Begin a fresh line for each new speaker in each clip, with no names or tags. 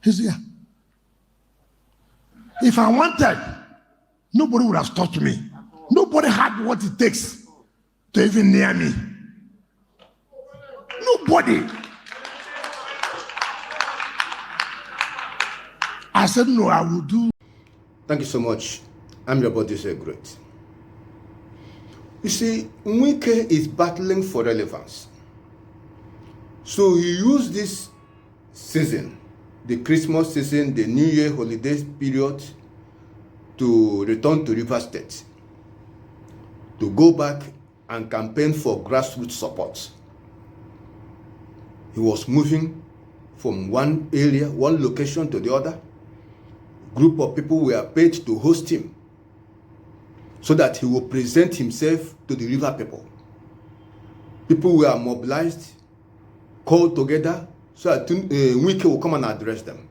He's here. If I wanted, nobody would have stopped me. Nobody had what it takes to even near me. Nobody. I said, no, I will do.
Thank you so much. I'm your body, say great. You see, Wike is battling for relevance. So he used this season, the Christmas season, the New Year holidays period, to return to Rivers State, to go back and campaign for grassroots support. He was moving from one area, one location to the other. Group of people were paid to host him so that he will present himself to the river people. People were mobilized, called together so that Wike will come and address them.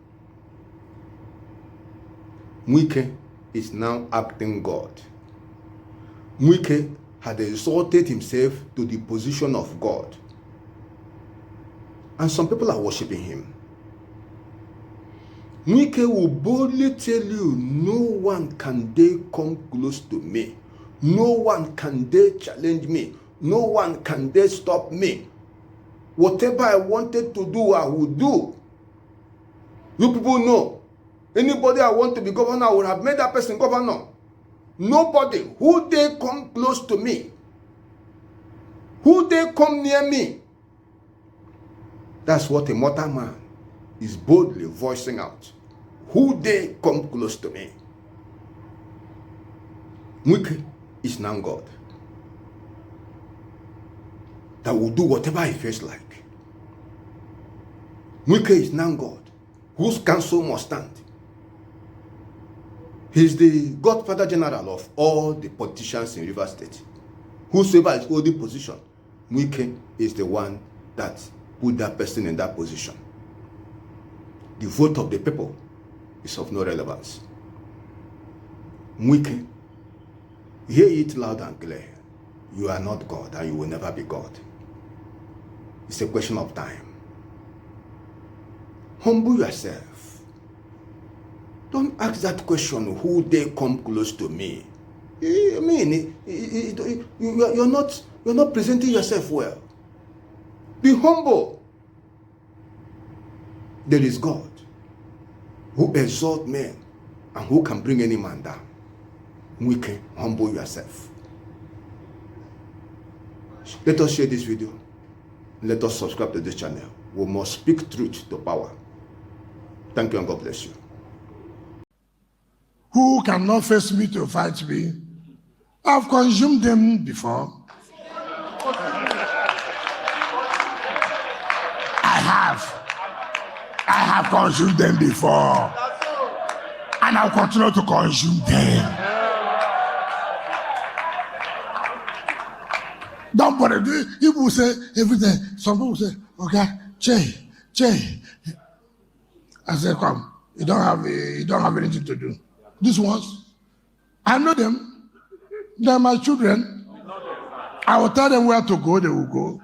Wike is now acting God. Wike had exalted himself to the position of God. And some people are worshiping him. Wike will boldly tell you, no one can dare come close to me. No one can dare challenge me. No one can dare stop me. Whatever I wanted to do, I will do. You people know, anybody I want to be governor, I would have made that person governor. Nobody who dare come close to me, who dare come near me. That's what a mortal man is boldly voicing out. Who dare come close to me? Wike is now God that will do whatever he feels like. Wike is now God whose counsel must stand. He's the godfather general of all the politicians in Rivers State. Whosoever is holding position, Wike is the one that put that person in that position. The vote of the people is of no relevance. Wike, hear it loud and clear. You are not God and you will never be God. It's a question of time. Humble yourself. Don't ask that question, who dare come close to me? I mean, you're not presenting yourself well. Be humble. There is God who exalts men and who can bring any man down. Wike, humble yourself. Let us share this video. Let us subscribe to this channel. We must speak truth to power. Thank you and God bless you.
Who cannot face me to fight me? I've consumed them before. I have consumed them before. And I'll continue to consume them. Don't bother. People say everything. Some people say, okay, Che. I say, come. You don't have anything to do. These ones, I know them. They're my children. I will tell them where to go, they will go.